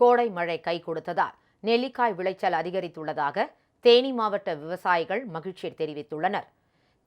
கோடை மழை கை கொடுத்ததால் நெல்லிக்காய் விளைச்சல் அதிகரித்துள்ளதாக தேனி மாவட்ட விவசாயிகள் மகிழ்ச்சி தெரிவித்துள்ளனர்.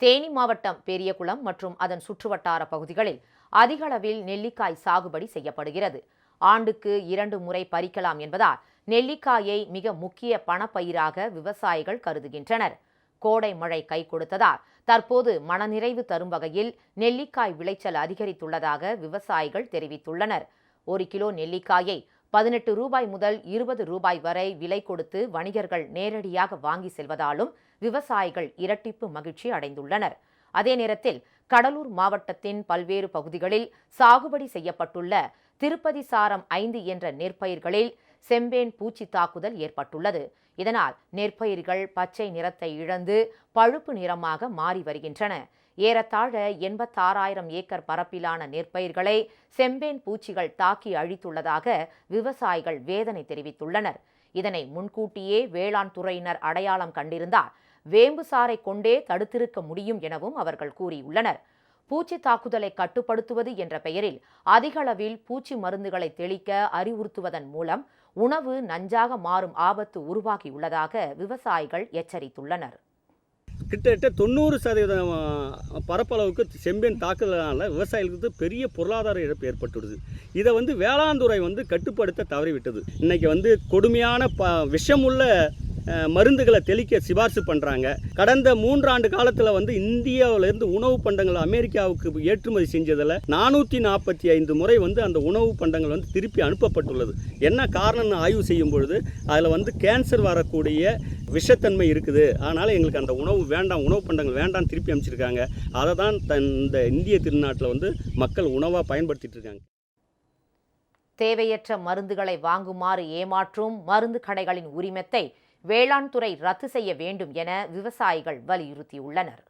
தேனி மாவட்டம் பெரியகுளம் மற்றும் அதன் சுற்றுவட்டார பகுதிகளில் அதிக அளவில் நெல்லிக்காய் சாகுபடி செய்யப்படுகிறது. ஆண்டுக்கு 2 முறை பறிக்கலாம் என்பதால் நெல்லிக்காயை மிக முக்கிய பணப்பயிராக விவசாயிகள் கருதுகின்றனர். கோடை மழை கை கொடுத்ததால் தற்போது மனநிறைவு தரும் வகையில் நெல்லிக்காய் விளைச்சல் அதிகரித்துள்ளதாக விவசாயிகள் தெரிவித்துள்ளனர். 1 கிலோ நெல்லிக்காயை 18 ரூபாய் முதல் 20 ரூபாய் வரை விலை கொடுத்து வணிகர்கள் நேரடியாக வாங்கி செல்வதாலும் விவசாயிகள் இரட்டிப்பு மகிழ்ச்சி அடைந்துள்ளனர். அதே நேரத்தில் கடலூர் மாவட்டத்தின் பல்வேறு பகுதிகளில் சாகுபடி செய்யப்பட்டுள்ள திருப்பதி சாரம் 5 என்ற நெற்பயிர்களில் செம்பேன் பூச்சி தாக்குதல் ஏற்பட்டுள்ளது. இதனால் நெற்பயிர்கள் பச்சை நிறத்தை இழந்து பழுப்பு நிறமாக மாறி வருகின்றன. ஏறத்தாழ 86,000 ஏக்கர் பரப்பிலான நெற்பயிர்களை செம்பேன் பூச்சிகள் தாக்கி அழித்துள்ளதாக விவசாயிகள் வேதனை தெரிவித்துள்ளனர். இதனை முன்கூட்டியே வேளாண் துறையினர் அடையாளம் கண்டிருந்தால் வேம்பு சாறை கொண்டே தடுத்திருக்க முடியும் எனவும் அவர்கள் கூறியுள்ளனர். பூச்சி தாக்குதலை கட்டுப்படுத்துவது என்ற பெயரில் அதிக அளவில் பூச்சி மருந்துகளை தெளிக்க அறிவுறுத்துவதன் மூலம் உணவு நஞ்சாக மாறும் ஆபத்து உருவாகியுள்ளதாக விவசாயிகள் எச்சரித்துள்ளனர். கிட்டத்தட்ட 90% பரப்பளவுக்கு செம்பேன் தாக்குதலால் விவசாயிகளுக்கு பெரிய பொருளாதார இழப்பு ஏற்பட்டுள்ளது. இதை வேளாண் துறை கட்டுப்படுத்த தவறிவிட்டது. இன்னைக்கு கொடுமையான விஷமுள்ள மருந்துகளை தெளிக்க சிபாரிசு பண்ணுறாங்க. கடந்த 3 ஆண்டு காலத்தில் இந்தியாவிலேருந்து உணவு பண்டங்கள் அமெரிக்காவுக்கு ஏற்றுமதி செஞ்சதில் 445 முறை அந்த உணவு பண்டங்கள் திருப்பி அனுப்பப்பட்டுள்ளது. என்ன காரணம்னு ஆய்வு செய்யும் பொழுது அதில் கேன்சர் வரக்கூடிய விஷத்தன்மை இருக்குது. அதனால் எங்களுக்கு அந்த உணவு வேண்டாம், உணவு பண்டங்கள் வேண்டாம் திருப்பி அனுப்பிச்சிருக்காங்க. அதை தான் இந்த இந்திய திருநாட்டில் மக்கள் உணவாக பயன்படுத்திட்டு இருக்காங்க. தேவையற்ற மருந்துகளை வாங்குமாறு ஏமாற்றும் மருந்து கடைகளின் உரிமத்தை வேளாண் துறை ரத்து செய்ய வேண்டும் என விவசாயிகள் வலியுறுத்தியுள்ளனர்.